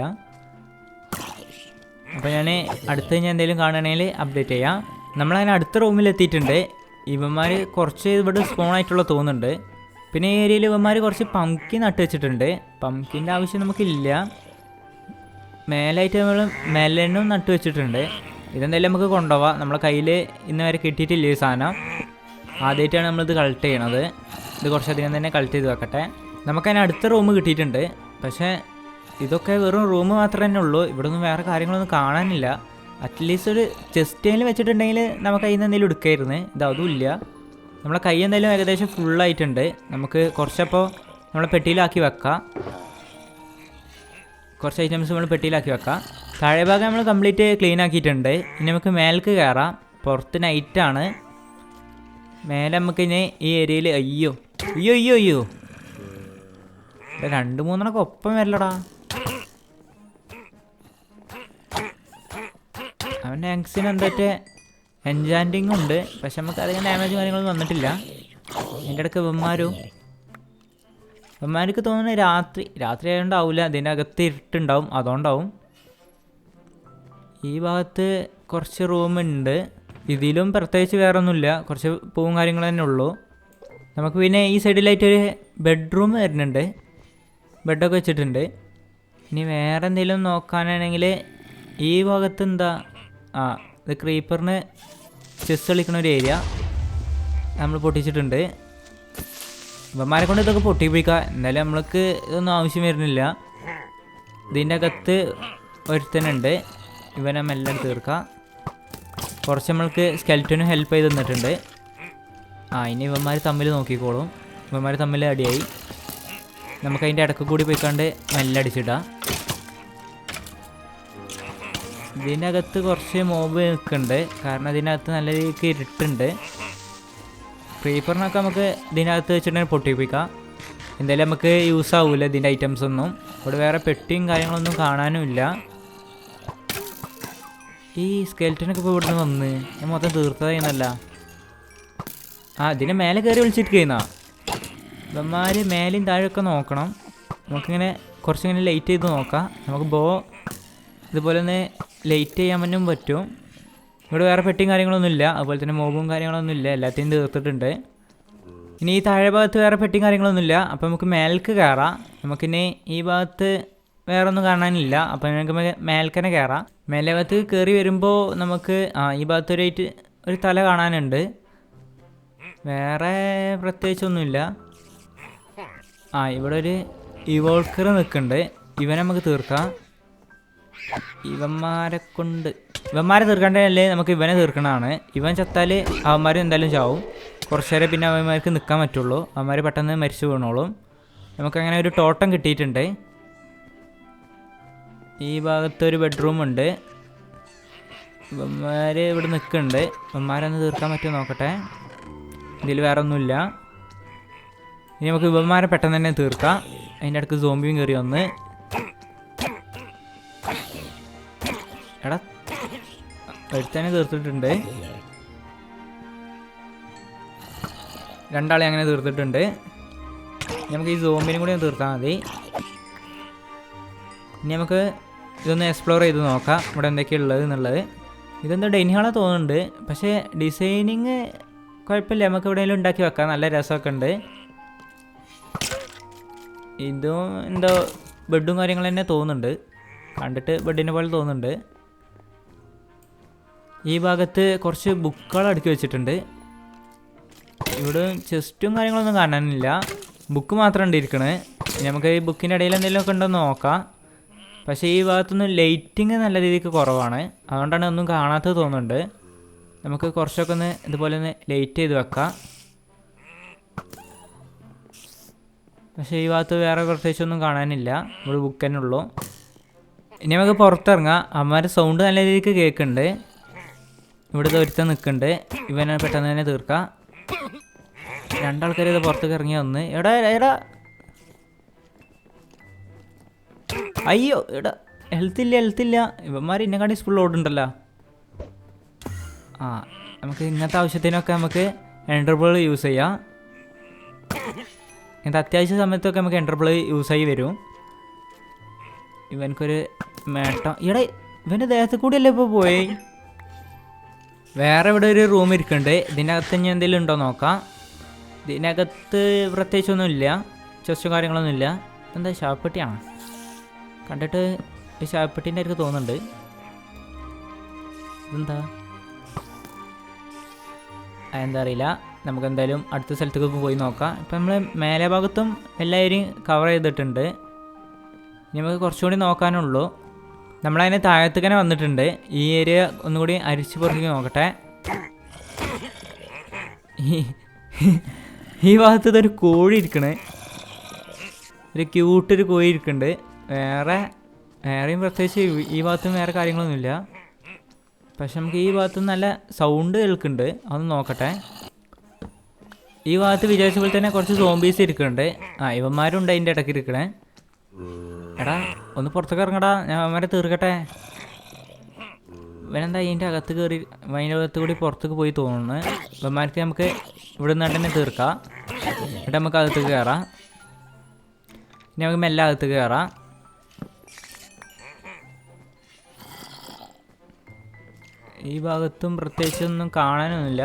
അപ്പോൾ ഞാൻ അടുത്ത് ഞാൻ എന്തെങ്കിലും കാണുകയാണെങ്കിൽ അപ്ഡേറ്റ് ചെയ്യാം. നമ്മളതിന് അടുത്ത റൂമിൽ എത്തിയിട്ടുണ്ട്. ഇവന്മാർ കുറച്ച് ഇവിടെ സ്പോൺ ആയിട്ടുള്ള തോന്നുന്നുണ്ട്. പിന്നെ ഈ ഏരിയയിൽ ഇവന്മാർ കുറച്ച് പംകിൻ നട്ട് വെച്ചിട്ടുണ്ട്. പംകിൻ്റെ ആവശ്യം നമുക്കില്ല. മേലായിട്ട് നമ്മൾ മെലനും നട്ട് വെച്ചിട്ടുണ്ട്. ഇതെന്തായാലും നമുക്ക് കൊണ്ടുപോവാം. നമ്മളെ കയ്യിൽ ഇന്ന് വരെ കിട്ടിയിട്ടില്ല ഈ സാധനം. ആദ്യമായിട്ടാണ് നമ്മളിത് കളക്ട് ചെയ്യണത്. ഇത് കുറച്ചധികം തന്നെ കളക്ട് ചെയ്ത് വെക്കട്ടെ. നമുക്കതിന് അടുത്ത റൂം കിട്ടിയിട്ടുണ്ട്. പക്ഷേ ഇതൊക്കെ വെറും റൂം മാത്രമേ തന്നെ ഉള്ളൂ. ഇവിടെ ഒന്നും വേറെ കാര്യങ്ങളൊന്നും കാണാനില്ല. അറ്റ്ലീസ്റ്റ് ഒരു ചെസ്റ്റേൽ വെച്ചിട്ടുണ്ടെങ്കിൽ നമുക്ക് കയ്യിൽ നിന്ന് എന്തെങ്കിലും എടുക്കായിരുന്നു. ഇത് അതും ഇല്ല. നമ്മളെ കൈ എന്തായാലും ഏകദേശം ഫുള്ളായിട്ടുണ്ട്. നമുക്ക് കുറച്ചപ്പോൾ നമ്മളെ പെട്ടിയിലാക്കി വെക്കാം. കുറച്ച് ഐറ്റംസ് നമ്മൾ പെട്ടിയിലാക്കി വെക്കാം. താഴെ ഭാഗം നമ്മൾ കംപ്ലീറ്റ് ക്ലീൻ ആക്കിയിട്ടുണ്ട്. ഇനി നമുക്ക് മേലേക്ക് കയറാം. പുറത്ത് നൈറ്റാണ്. മേലെ നമുക്ക് ഇനി ഈ ഏരിയയിൽ അയ്യോ 2-3 ഒപ്പം വരില്ലടാ. അവൻ്റെ ആങ്സിന് എന്തായിട്ട് എൻജാൻറ്റിങ് ഉണ്ട്. പക്ഷെ നമുക്ക് അധികം ഡാമേജും കാര്യങ്ങളൊന്നും വന്നിട്ടില്ല. എൻ്റെ ഇടയ്ക്ക് ഇവന്മാർക്ക് തോന്നുന്നത് രാത്രി ആയതുകൊണ്ടാവില്ല, അതിൻ്റെ അകത്ത് ഇരുട്ടുണ്ടാവും, അതുകൊണ്ടാവും. ഈ ഭാഗത്ത് കുറച്ച് റൂമുണ്ട്. ഇതിലും പ്രത്യേകിച്ച് വേറെ ഒന്നുമില്ല, കുറച്ച് പൂവും കാര്യങ്ങൾ തന്നെ ഉള്ളൂ. നമുക്ക് പിന്നെ ഈ സൈഡിലായിട്ടൊരു ബെഡ്റൂം വരുന്നുണ്ട്, ബെഡൊക്കെ വെച്ചിട്ടുണ്ട്. ഇനി വേറെ എന്തെങ്കിലും നോക്കാനാണെങ്കിൽ ഈ ഭാഗത്ത് എന്താ ഇത് ക്രീപ്പറിന് ചെസ് കളിക്കുന്ന ഒരു ഏരിയ നമ്മൾ പൊട്ടിച്ചിട്ടുണ്ട്. ഇവന്മാരെ കൊണ്ട് ഇതൊക്കെ പൊട്ടിപ്പിക്കാം. എന്തായാലും നമ്മൾക്ക് ഇതൊന്നും ആവശ്യം വരുന്നില്ല. ഇതിൻ്റെ അകത്ത് ഒരുത്തനുണ്ട്, ഇവനെ മെല്ലെ തീർക്കാം. കുറച്ച് നമ്മൾക്ക് സ്കെൽറ്റനും ഹെൽപ്പ് ചെയ്ത് തന്നിട്ടുണ്ട്. ഇനി ഇവന്മാർ തമ്മിൽ നോക്കിക്കോളും. ഇവന്മാർ തമ്മിൽ അടിയായി. നമുക്കതിൻ്റെ ഇടയ്ക്ക് കൂടി പോയിക്കാണ്ട് മെല്ലെ അടിച്ചിടാം. ഇതിൻ്റെ അകത്ത് കുറച്ച് മോബ് നിൽക്കുന്നുണ്ട്, കാരണം ഇതിനകത്ത് നല്ല രീതിക്ക് ഇരുട്ടുണ്ട്. ക്രീപ്പറിനൊക്കെ നമുക്ക് ഇതിനകത്ത് വെച്ചിട്ടുണ്ടെങ്കിൽ പൊട്ടിപ്പിക്കാം. എന്തായാലും നമുക്ക് യൂസ് ആവില്ല ഇതിൻ്റെ ഐറ്റംസ് ഒന്നും. ഇവിടെ വേറെ പെട്ടിയും കാര്യങ്ങളൊന്നും കാണാനുമില്ല. ഈ സ്കെൽറ്റനൊക്കെ ഇപ്പോൾ ഇവിടുന്ന് വന്ന് ഞാൻ മൊത്തം തീർത്തതായിരുന്നല്ല. ഇതിനെ മേലെ കയറി വിളിച്ചിരിക്കുന്ന ഇവന്മാർ മേലെയും താഴെയൊക്കെ നോക്കണം. നമുക്കിങ്ങനെ കുറച്ചിങ്ങനെ ലൈറ്റ് ചെയ്ത് നോക്കാം. നമുക്ക് ഇതുപോലെ ഒന്ന് ലൈറ്റ് ചെയ്യാൻ പറ്റും. ഇവിടെ വേറെ പെട്ടിയും കാര്യങ്ങളൊന്നും ഇല്ല, അതുപോലെ തന്നെ മോബും കാര്യങ്ങളൊന്നും ഇല്ല, എല്ലാத்தைയും തീർത്തിട്ടുണ്ട്. ഇനി ഈ താഴെ ഭാഗത്ത് വേറെ പെട്ടിയും കാര്യങ്ങളൊന്നും ഇല്ല. അപ്പോൾ നമുക്ക് മേലേക്ക് കയറാം. നമുക്കിനി ഈ ഭാഗത്ത് വേറെ ഒന്നും കാണാനില്ല. അപ്പോൾ നമുക്ക് മേൽക്കനെ കയറാം. മേലെ ഭാഗത്ത് കയറി വരുമ്പോൾ നമുക്ക് ഈ ഭാഗത്തൊരായിട്ട് ഒരു തല കാണാനുണ്ട്. വേറെ പ്രത്യേകിച്ചൊന്നുമില്ല. ഇവിടെ ഒരു ഇവോൾക്കർ നിൽക്കുന്നുണ്ട്, ഇവനെ നമുക്ക് തീർക്കാം. ഇവന്മാരെ തീർക്കേണ്ടതല്ലേ, നമുക്ക് ഇവനെ തീർക്കണതാണ്. ഇവൻ ചത്താൽ അവന്മാർ എന്തായാലും ചാവും. കുറച്ച് നേരം പിന്നെ അവന്മാർക്ക് നിൽക്കാൻ പറ്റുള്ളൂ. അവന്മാർ പെട്ടെന്ന് മരിച്ചു വീണോളും. നമുക്കങ്ങനെ ഒരു ടോട്ടം കിട്ടിയിട്ടുണ്ട്. ഈ ഭാഗത്തൊരു ബെഡ്റൂമുണ്ട്. ഇവന്മാർ ഇവിടെ നിൽക്കുന്നുണ്ട്. ഇവന്മാരൊന്ന് തീർക്കാൻ പറ്റുമോ നോക്കട്ടെ. ഇതിൽ വേറെ ഒന്നുമില്ല. ഇനി നമുക്ക് ഇവന്മാരെ പെട്ടെന്ന് തന്നെ തീർക്കാം. അതിൻ്റെ ഇടയ്ക്ക് സോംബിയും കയറി വന്ന് ഒരുത്തനെ തീർത്തിട്ടുണ്ട്. 2 ആളെ അങ്ങനെ തീർത്തിട്ടുണ്ട്. നമുക്ക് ഈ സോംബിനും കൂടി തീർത്താൽ മതി. ഇനി നമുക്ക് ഇതൊന്ന് എക്സ്പ്ലോർ ചെയ്ത് നോക്കാം ഇവിടെ എന്തൊക്കെയുള്ളത് എന്നുള്ളത്. ഇതെന്തോ ഡൈനിങ് ഹാളാണ് തോന്നുന്നുണ്ട്, പക്ഷേ ഡിസൈനിങ് കുഴപ്പമില്ല. നമുക്ക് എവിടെയെങ്കിലും ഉണ്ടാക്കി വെക്കാം, നല്ല രസമൊക്കെ ഉണ്ട്. ഇതും എന്തോ ബെഡും കാര്യങ്ങൾ തന്നെ തോന്നുന്നുണ്ട്, കണ്ടിട്ട് ബെഡിനെ പോലെ തോന്നുന്നുണ്ട്. ഈ ഭാഗത്ത് കുറച്ച് ബുക്കുകൾ അടുക്കി വെച്ചിട്ടുണ്ട്. ഇവിടെ ചെസ്റ്റും കാര്യങ്ങളൊന്നും കാണാനില്ല, ബുക്ക് മാത്രം ഉണ്ട്. നമുക്ക് ഈ ബുക്കിൻ്റെ ഇടയിൽ എന്തെങ്കിലുമൊക്കെ ഉണ്ടോയെന്ന് നോക്കാം. പക്ഷേ ഈ ഭാഗത്തൊന്നും ലൈറ്റിങ് നല്ല രീതിക്ക് കുറവാണ്, അതുകൊണ്ടാണ് ഒന്നും കാണാത്തത് തോന്നുന്നുണ്ട്. നമുക്ക് കുറച്ചൊക്കെ ഒന്ന് ഇതുപോലെ ഒന്ന് ലൈറ്റ് ചെയ്ത് വെക്കാം. പക്ഷേ ഈ ഭാഗത്ത് വേറെ പ്രത്യേകിച്ചൊന്നും കാണാനില്ല, ഇവിടെ ബുക്ക് തന്നെ ഉള്ളൂ. ഇനി നമുക്ക് പുറത്തിറങ്ങാം. അമ്മമാരുടെ സൗണ്ട് നല്ല രീതിക്ക് കേൾക്കുന്നുണ്ട്. ഇവിടെ ഒരുത്തൻ നിൽക്കുന്നുണ്ട്, ഇവനെ പെട്ടെന്ന് തന്നെ തീർക്കാം. 2 ആൾക്കാർ ഇത് പുറത്തേക്ക് ഇറങ്ങി വന്ന് എടാ അയ്യോ ഹെൽത്തില്ല. ഇവന്മാർ ഇന്നെക്കാട്ടി സ്കൂളിൽ ഓടുണ്ടല്ലോ. നമുക്ക് ഇങ്ങനത്തെ ആവശ്യത്തിനൊക്കെ നമുക്ക് എൻഡർബോൾ യൂസ് ചെയ്യാം. ഇത് അത്യാവശ്യ സമയത്തൊക്കെ നമുക്ക് എൻ്റർപ്ലൈ യൂസായി വരും. ഇവനക്കൊരു മേട്ടം ഇവിടെ ഇവൻ്റെ ദേഹത്ത് കൂടിയല്ലേ ഇപ്പോൾ പോയി. വേറെ ഇവിടെ ഒരു റൂം ഇരിക്കുന്നുണ്ട്. ഇതിനകത്ത് ഇനി എന്തെങ്കിലും ഉണ്ടോ നോക്കാം. ഇതിനകത്ത് പ്രത്യേകിച്ചൊന്നുമില്ല, ചെസ്റ്റും കാര്യങ്ങളൊന്നുമില്ല. എന്താ ശവപ്പെട്ടിയാണോ? കണ്ടിട്ട് ഈ ശവപ്പെട്ടീൻ്റെ എനിക്ക് തോന്നുന്നുണ്ട്. ഇതെന്താ എന്താ അറിയില്ല. നമുക്ക് എന്തായാലും അടുത്ത സ്ഥലത്തേക്കൊക്കെ പോയി നോക്കാം. ഇപ്പം നമ്മൾ മേലെ ഭാഗത്തും എല്ലാവരും കവർ ചെയ്തിട്ടുണ്ട്. ഇനി നമുക്ക് കുറച്ചുകൂടി നോക്കാനുള്ളൂ. നമ്മളതിന് താഴത്തേക്കന്നെ വന്നിട്ടുണ്ട്. ഈ ഏരിയ ഒന്നുകൂടി അരിച്ച് പുറത്തേക്ക് നോക്കട്ടെ. ഈ ഭാഗത്ത് ഇതൊരു കോഴി ഇരിക്കണേ, ഒരു ക്യൂട്ടൊരു കോഴി ഇരിക്കുന്നുണ്ട്. വേറെയും പ്രത്യേകിച്ച് ഈ ഭാഗത്തും വേറെ കാര്യങ്ങളൊന്നുമില്ല. പക്ഷെ നമുക്ക് ഈ ഭാഗത്ത് നല്ല സൗണ്ട് കേൾക്കുന്നുണ്ട്, അതൊന്ന് നോക്കട്ടെ. ഈ ഭാഗത്ത് വിചാരിച്ച പോലെ തന്നെ കുറച്ച് സോംബീസ് ഇരിക്കുന്നുണ്ട്. ഇവന്മാരുണ്ട് അതിൻ്റെ ഇടയ്ക്ക് ഇരിക്കണേ. എടാ ഒന്ന് പുറത്തേക്ക് ഇറങ്ങടാ, ഞാൻ അവന്മാരെ തീർക്കട്ടെ. ഇവനെന്താ ഇതിൻ്റെ അകത്ത് കയറി അതിൻ്റെ അകത്ത് കൂടി പുറത്തേക്ക് പോയി തോന്നുന്നു. ഇവന്മാർക്ക് നമുക്ക് ഇവിടെ നിന്ന് തന്നെ തീർക്കാം. എന്നിട്ട് നമുക്ക് അകത്തേക്ക് കയറാം. ഇനി നമുക്ക് മെല്ലെ അകത്തേക്ക് കയറാം. ഈ ഭാഗത്തും പ്രത്യേകിച്ചൊന്നും കാണാനൊന്നുമില്ല.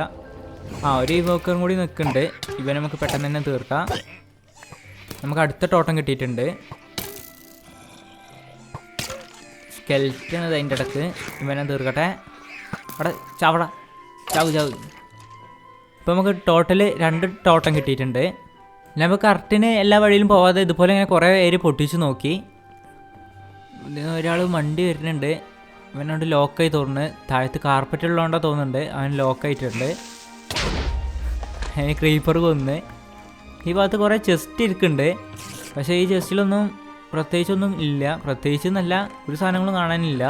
ഒരു ഇവോക്കറും കൂടി നിൽക്കുന്നുണ്ട്. ഇവനെ നമുക്ക് പെട്ടെന്ന് തന്നെ തീർക്കാം. നമുക്ക് അടുത്ത ടോട്ടം കിട്ടിയിട്ടുണ്ട്. സ്കെൽറ്റൻ അതിൻ്റെ ഇടക്ക്. ഇവനെ തീർക്കട്ടെ. അവിടെ ചാവട, ചാവ്. ഇപ്പം നമുക്ക് ടോട്ടൽ 2 ടോട്ടം കിട്ടിയിട്ടുണ്ട്. നമുക്ക് കറക്റ്റിന് എല്ലാ വഴിയിലും പോവാതെ ഇതുപോലെ ഇങ്ങനെ കുറേ പേര് പൊട്ടിച്ച് നോക്കി. ഒരാൾ വണ്ടി വരുന്നുണ്ട്. ഇവനോട് ലോക്കായി തോന്നുന്നു. താഴത്ത് കാർപ്പറ്റ് ഉള്ളതുകൊണ്ടോ തോന്നുന്നുണ്ട് അവൻ ലോക്കായിട്ടുണ്ട്. അതിന് ക്രീപ്പർ കൊന്ന്. ഈ ഭാഗത്ത് കുറേ ചെസ്റ്റ് ഇരിക്കുന്നുണ്ട്. പക്ഷേ ഈ ചെസ്റ്റിലൊന്നും പ്രത്യേകിച്ചൊന്നും ഇല്ല. പ്രത്യേകിച്ച് എന്നല്ല, ഒരു സാധനങ്ങളും കാണാനില്ല.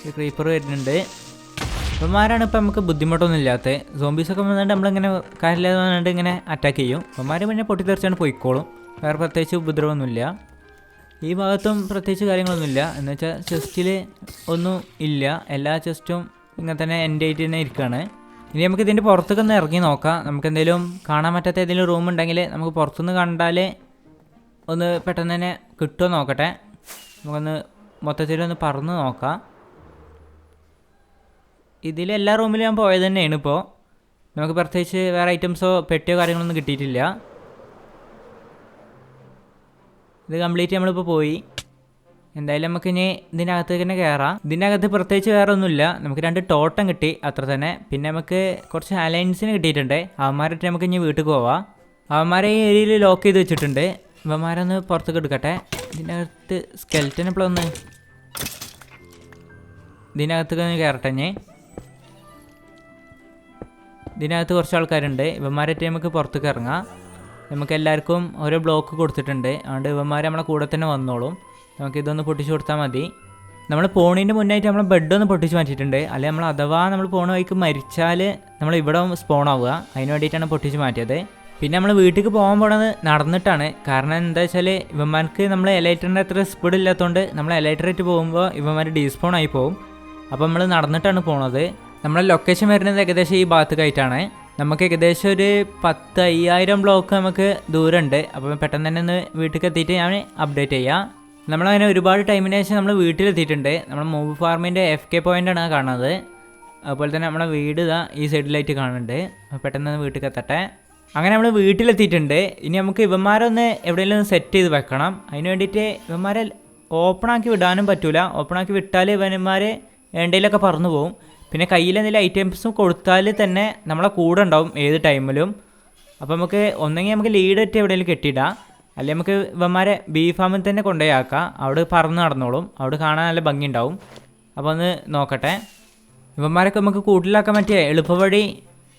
ഈ ക്രീപ്പർ വരുന്നുണ്ട്. ഇവന്മാരാണ് ഇപ്പം നമുക്ക് ബുദ്ധിമുട്ടൊന്നും ഇല്ലാത്തത്. സോംബീസൊക്കെ വന്നിട്ട് നമ്മളിങ്ങനെ കാര്യമില്ലാതെ വന്നിട്ട് ഇങ്ങനെ അറ്റാക്ക് ചെയ്യും. ഇവന്മാർ പിന്നെ പൊട്ടിത്തെറിച്ചാണ് പോയിക്കോളും. വേറെ പ്രത്യേകിച്ച് ഉപദ്രവമൊന്നുമില്ല. ഈ ഭാഗത്തും പ്രത്യേകിച്ച് കാര്യങ്ങളൊന്നുമില്ല. എന്ന് വെച്ചാൽ ചെസ്റ്റിൽ ഒന്നും ഇല്ല. എല്ലാ ചെസ്റ്റും ഇങ്ങനെ തന്നെ എൻ്റെ ആയിട്ട് തന്നെ ഇരിക്കുകയാണ്. ഇനി നമുക്ക് ഇതിൻ്റെ പുറത്തേക്ക് ഒന്ന് ഇറങ്ങി നോക്കാം. നമുക്ക് എന്തെങ്കിലും കാണാൻ പറ്റാത്ത ഏതെങ്കിലും റൂം ഉണ്ടെങ്കിൽ നമുക്ക് പുറത്തുനിന്ന് കണ്ടാൽ ഒന്ന് പെട്ടെന്ന് തന്നെ കിട്ടുമോ നോക്കട്ടെ. നമുക്കൊന്ന് മൊത്തത്തിലൊന്ന് പറന്ന് നോക്കാം. ഇതിലെല്ലാ റൂമിലും ഞാൻ പോയത് തന്നെയാണ്. ഇപ്പോൾ നമുക്ക് പ്രത്യേകിച്ച് വേറെ ഐറ്റംസോ പെട്ടിയോ കാര്യങ്ങളൊന്നും കിട്ടിയിട്ടില്ല. ഇത് കംപ്ലീറ്റ് നമ്മളിപ്പോൾ പോയി. എന്തായാലും നമുക്ക് ഇനി ഇതിനകത്ത് തന്നെ കയറാം. ഇതിനകത്ത് പ്രത്യേകിച്ച് വേറെ ഒന്നുമില്ല. നമുക്ക് 2 ടോട്ടം കിട്ടി, അത്ര തന്നെ. പിന്നെ നമുക്ക് കുറച്ച് അലയൻസിന് കിട്ടിയിട്ടുണ്ട്. അവന്മാരായിട്ട് നമുക്ക് ഇനി വീട്ടിൽ പോവാം. അവന്മാരെ ഈ ഏരിയയിൽ ലോക്ക് ചെയ്ത് വെച്ചിട്ടുണ്ട്. ഇവന്മാരൊന്ന് പുറത്തേക്ക് എടുക്കട്ടെ. ഇതിനകത്ത് സ്കെൽറ്റൻ എപ്പോഴൊന്ന് ഇതിനകത്ത് കയറട്ടെ. ഇതിനകത്ത് കുറച്ച് ആൾക്കാരുണ്ട്. ഇവന്മാരായിട്ട് നമുക്ക് പുറത്തേക്ക് ഇറങ്ങാം. നമുക്ക് എല്ലാവർക്കും ഓരോ ബ്ലോക്ക് കൊടുത്തിട്ടുണ്ട്. അതുകൊണ്ട് ഇവന്മാർ നമ്മളെ കൂടെ തന്നെ വന്നോളും. നമുക്കിതൊന്ന് പൊട്ടിച്ച് കൊടുത്താൽ മതി. നമ്മൾ പോണതിൻ്റെ മുന്നായിട്ട് നമ്മൾ ബെഡൊന്ന് പൊട്ടിച്ച് മാറ്റിയിട്ടുണ്ട്. അല്ലെങ്കിൽ നമ്മൾ അഥവാ നമ്മൾ പോണ വഴിക്ക് മരിച്ചാൽ നമ്മൾ ഇവിടെ സ്പോൺ ആവുക. അതിന് വേണ്ടിയിട്ടാണ് പൊട്ടിച്ച് മാറ്റിയത്. പിന്നെ നമ്മൾ വീട്ടിലേക്ക് പോകാൻ പോണത് നടന്നിട്ടാണ്. കാരണം എന്താ വെച്ചാൽ ഇവന്മാർക്ക് നമ്മൾ എലൈറ്ററിൻ്റെ അത്ര സ്പീഡ് ഇല്ലാത്തതുകൊണ്ട് നമ്മൾ എലൈറ്ററായിട്ട് പോകുമ്പോൾ ഇവന്മാർ ഡീസ്പോൺ ആയി പോകും. അപ്പോൾ നമ്മൾ നടന്നിട്ടാണ് പോണത്. നമ്മളെ ലൊക്കേഷൻ വരുന്നത് ഏകദേശം ഈ ഭാഗത്തേക്കായിട്ടാണ്. നമുക്ക് ഏകദേശം ഒരു 10,000 ബ്ലോക്ക് നമുക്ക് ദൂരമുണ്ട്. അപ്പോൾ പെട്ടെന്ന് തന്നെ ഒന്ന് വീട്ടിലേക്ക് എത്തിയിട്ട് ഞാൻ അപ്ഡേറ്റ് ചെയ്യാം. നമ്മളങ്ങനെ ഒരുപാട് ടൈമിന് ശേഷം നമ്മൾ വീട്ടിലെത്തിയിട്ടുണ്ട്. നമ്മൾ മൂവ് ഫാർമിൻ്റെ FK പോയിൻ്റാണ് കാണുന്നത്. അതുപോലെ തന്നെ നമ്മളെ വീട് ഇതാ ഈ സൈഡിലായിട്ട് കാണുന്നുണ്ട്. പെട്ടെന്ന് വീട്ടിലേക്ക് എത്തട്ടെ. അങ്ങനെ നമ്മൾ വീട്ടിലെത്തിയിട്ടുണ്ട്. ഇനി നമുക്ക് ഇവന്മാരൊന്ന് എവിടെയെങ്കിലും ഒന്ന് സെറ്റ് ചെയ്ത് വെക്കണം. അതിന് വേണ്ടിയിട്ട് ഇവന്മാരെ ഓപ്പണാക്കി വിടാനും പറ്റില്ല. ഓപ്പണാക്കി വിട്ടാൽ ഇവന്മാർ എണ്ടയിലൊക്കെ പറന്നു പോകും. പിന്നെ കയ്യിൽ എന്തെങ്കിലും ഐറ്റംസും കൊടുത്താൽ തന്നെ നമ്മളെ കൂടെ ഉണ്ടാവും ഏത് ടൈമിലും. അപ്പോൾ നമുക്ക് ഒന്നെങ്കിൽ നമുക്ക് ലീഡായിട്ട് എവിടെയെങ്കിലും കെട്ടിയിടാം, അല്ലെങ്കിൽ നമുക്ക് ഇവന്മാരെ ബീ ഫാമിൽ തന്നെ കൊണ്ടുപോയി ആക്കാം. അവിടെ പറന്ന് നടന്നോളും. അവിടെ കാണാൻ നല്ല ഭംഗി ഉണ്ടാവും. അപ്പോൾ ഒന്ന് നോക്കട്ടെ. ഇവന്മാരൊക്കെ നമുക്ക് കൂട്ടിലാക്കാൻ പറ്റിയ എളുപ്പവഴി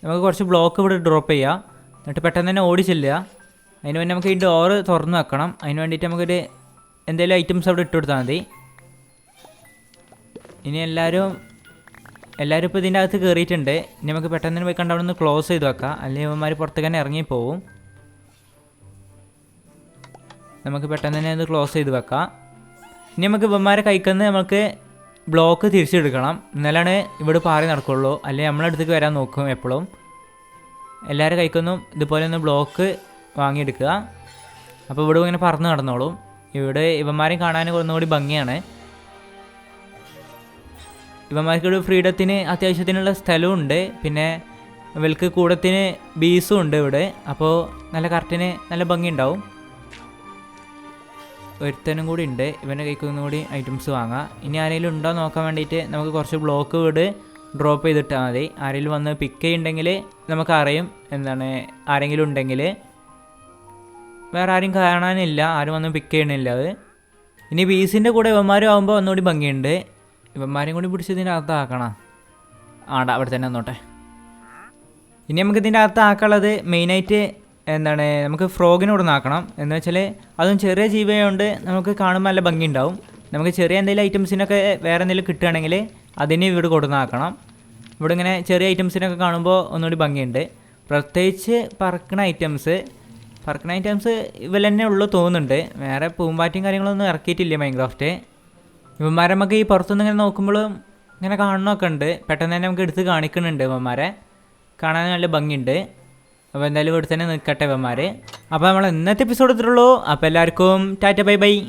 നമുക്ക് കുറച്ച് ബ്ലോക്ക് ഇവിടെ ഡ്രോപ്പ് ചെയ്യാം. എന്നിട്ട് പെട്ടെന്ന് തന്നെ ഓടി ചെല്ലുക. അതിന് വേണ്ടി നമുക്ക് ഈ ഡോറ് തുറന്ന് വെക്കണം. അതിന് വേണ്ടിയിട്ട് നമുക്കൊരു എന്തെങ്കിലും ഐറ്റംസ് അവിടെ ഇട്ട് കൊടുത്താൽ മതി. ഇനി എല്ലാവരും ഇപ്പോൾ ഇതിൻ്റെ അകത്ത് കയറിയിട്ടുണ്ട്. ഇനി നമുക്ക് പെട്ടെന്ന് പോയി കണ്ട് അവിടെ നിന്ന് ക്ലോസ് ചെയ്ത് വെക്കാം. അല്ലെങ്കിൽ ഇവന്മാർ പുറത്തേക്ക് തന്നെ ഇറങ്ങിപ്പോവും. നമുക്ക് പെട്ടെന്ന് തന്നെ അത് ക്ലോസ് ചെയ്ത് വെക്കാം. ഇനി നമുക്ക് ഇവന്മാരെ കൈക്കുന്ന നമുക്ക് ബ്ലോക്ക് തിരിച്ചെടുക്കണം. എന്നാലാണ് ഇവിടെ പാറി നടക്കുള്ളൂ. അല്ലെങ്കിൽ നമ്മളെ അടുത്തേക്ക് വരാൻ നോക്കും എപ്പോഴും. എല്ലാവരും കൈക്കൊന്നും ഇതുപോലെ ഒന്ന് ബ്ലോക്ക് വാങ്ങിയെടുക്കുക. അപ്പോൾ ഇവിടെ ഇങ്ങനെ പറന്ന് നടന്നോളും. ഇവിടെ ഇവന്മാരെയും കാണാൻ ഒന്നുകൂടി ഭംഗിയാണ്. ഇവന്മാർക്കൊരു ഫ്രീഡത്തിന് അത്യാവശ്യത്തിനുള്ള സ്ഥലമുണ്ട്. പിന്നെ ഇവർക്ക് കൂടത്തിന് ബീസും ഉണ്ട് ഇവിടെ. അപ്പോൾ നല്ല കറക്റ്റിന് നല്ല ഭംഗി ഉണ്ടാവും. ഒരുത്തനും കൂടി ഉണ്ട്. ഇവൻ്റെ കൈക്കൊന്നും കൂടി ഐറ്റംസ് വാങ്ങാം. ഇനി ആരെങ്കിലും ഉണ്ടോ നോക്കാൻ വേണ്ടിയിട്ട് നമുക്ക് കുറച്ച് ബ്ലോക്ക് വീട് ഡ്രോപ്പ് ചെയ്തിട്ടാൽ മതി. ആരെങ്കിലും വന്ന് പിക്ക് ചെയ്യുന്നുണ്ടെങ്കിൽ നമുക്കറിയും എന്താണ് ആരെങ്കിലും ഉണ്ടെങ്കിൽ. വേറെ ആരും കാണാനില്ല, ആരും വന്ന് പിക്ക് ചെയ്യണില്ല അത്. ഇനി ബീസിൻ്റെ കൂടെ ഇവന്മാരും ആകുമ്പോൾ ഒന്നുകൂടി ഭംഗിയുണ്ട്. ഇവന്മാരെയും കൂടി പിടിച്ച് ഇതിൻ്റെ അകത്ത് ആക്കണം. ആടാ അവിടെ തന്നെ വന്നോട്ടെ. ഇനി നമുക്ക് ഇതിൻ്റെ അകത്ത് ആക്കാനുള്ളത് മെയിനായിട്ട് എന്താണ് നമുക്ക് ഫ്രോഗിനെ ഇവിടെ നിന്നാക്കണം. എന്ന് വെച്ചാൽ അതും ചെറിയ ജീവിയുണ്ട്, നമുക്ക് കാണുമ്പോൾ നല്ല ഭംഗി ഉണ്ടാവും. നമുക്ക് ചെറിയ എന്തെങ്കിലും ഐറ്റംസിനൊക്കെ വേറെ എന്തെങ്കിലും കിട്ടുകയാണെങ്കിൽ അതിന് ഇവിടെ കൊടുന്നാക്കണം. ഇവിടെ ഇങ്ങനെ ചെറിയ ഐറ്റംസിനൊക്കെ കാണുമ്പോൾ ഒന്നുകൂടി ഭംഗിയുണ്ട്. പ്രത്യേകിച്ച് പറക്കണ ഐറ്റംസ് ഇവ തന്നെ ഉള്ളു തോന്നുന്നുണ്ട്. വേറെ പൂമ്പാറ്റയും കാര്യങ്ങളൊന്നും ഇറക്കിയിട്ടില്ല മൈൻക്രാഫ്റ്റ്. ഇവന്മാരെ നമുക്ക് ഈ പുറത്തുനിന്ന് ഇങ്ങനെ നോക്കുമ്പോഴും ഇങ്ങനെ കാണണമൊക്കെ ഉണ്ട്. പെട്ടെന്ന് തന്നെ നമുക്ക് എടുത്ത് കാണിക്കുന്നുണ്ട്. ഇവന്മാരെ കാണാൻ നല്ല ഭംഗിയുണ്ട്. അപ്പോൾ എന്തായാലും ഇവിടെ തന്നെ നിൽക്കട്ടെ ഇവന്മാർ. അപ്പോൾ നമ്മൾ ഇന്നത്തെ എപ്പിസോഡ് ഇത്രയുള്ളൂ. അപ്പോൾ എല്ലാവർക്കും ടാറ്റ ബൈ ബൈ.